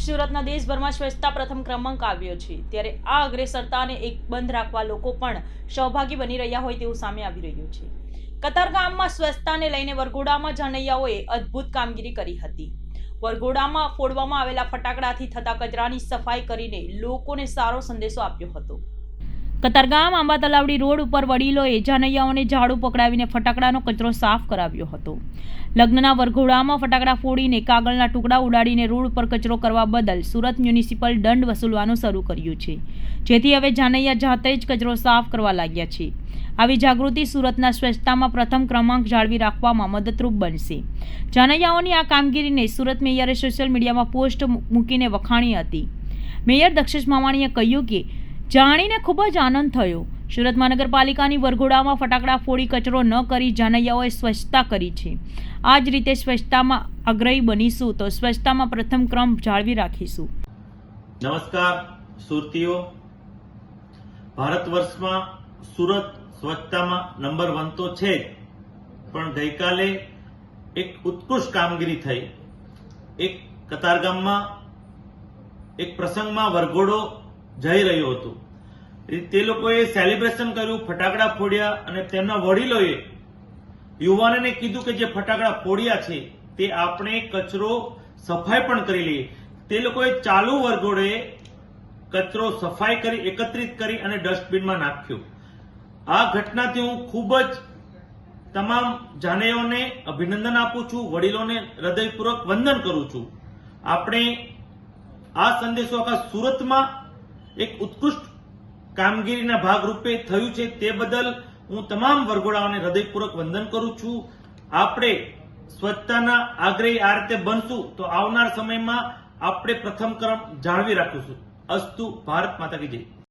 સુરતના દેશભરમાં સ્વચ્છતા પ્રથમ ક્રમાંક આવ્યો છે, ત્યારે આ અગ્રેસરતાને એકબંધ રાખવા લોકો પણ સહભાગી બની રહ્યા હોય તેવું સામે આવી રહ્યું છે। કતારગામમાં સ્વચ્છતાને લઈને વરઘોડામાં જાનૈયાઓએ અદ્ભુત કામગીરી કરી હતી। વરઘોડામાં ફોડવામાં આવેલા ફટાકડાથી થતા કચરાની સફાઈ કરીને લોકોને સારો સંદેશો આપ્યો હતો। કતારગામ આંબા તલાવડી રોડ ઉપર વડીલોએ જાનૈયાઓને ઝાડુ પકડાવીને ફટાકડાનો કચરો સાફ કરાવ્યો હતો। લગ્નના વરઘોડામાં ફટાકડા ફોડીને કાગળના ટુકડા ઉડાડીને રોડ ઉપર કચરો કરવા બદલ સુરત મ્યુનિસિપલ દંડ વસૂલવાનું શરૂ કર્યું છે, જેથી હવે જાનૈયા જાતે જ કચરો સાફ કરવા લાગ્યા છે। આવી જાગૃતિ સુરતના સ્વચ્છતામાં પ્રથમ ક્રમાંક જાળવી રાખવામાં મદદરૂપ બનશે। જાનૈયાઓની આ કામગીરીને સુરત મેયરે સોશિયલ મીડિયામાં પોસ્ટ મૂકીને વખાણી હતી। મેયર દક્ષેશ માવાણીએ કહ્યું કે જાણીને ખૂબ જ આનંદ થયો। સુરત મહાનગરપાલિકાની વરઘોડામાં ફટાકડા ફોડી કચરો ન કરી જાનૈયાઓએ સ્વચ્છતા કરી છે। આ જ રીતે સ્વચ્છતામાં અગ્રણી બનીશું તો સ્વચ્છતામાં પ્રથમ ક્રમ જાળવી રાખીશું। નમસ્કાર સુરતીઓ, ભારત વર્ષમાં સુરત સ્વચ્છતામાં નંબર 1 તો છે જ, પણ ગઈકાલે એક ઉત્કૃષ્ટ કામગીરી થઈ। એક કતારગામમાં એક પ્રસંગમાં વરઘોડો જઈ રહ્યો હતો, તે લોકોએ સેલિબ્રેશન કર્યું, ફટાકડા ફોડ્યા અને તેમના વડીલોએ યુવાનોને કીધું કે જે ફટાકડા ફોડ્યા છે તે આપણે કચરો સફાઈ પણ કરી લઈએ। તે લોકોએ ચાલુ વરઘોડે કચરો સફાઈ કરી, એકત્રિત કરી અને ડસ્ટબિનમાં નાખ્યો। આ ઘટનાથી હું ખૂબ જ તમામ જાનૈયાઓને અભિનંદન આપું છું, વડીલોને હૃદયપૂર્વક વંદન કરું છું। આપણે આ સંદેશો આખા સુરતમાં એક ઉત્કૃષ્ટ કામગીરીના ભાગરૂપે થયું છે, તે બદલ હું તમામ વરઘોડાઓને હૃદયપૂર્વક વંદન કરું છું। આપણે સ્વચ્છતાના આગ્રહી આ રીતે બનશું તો આવનાર સમયમાં આપણે પ્રથમ ક્રમ જાળવી રાખીશું। અસ્તુ, ભારત માતા કી જય।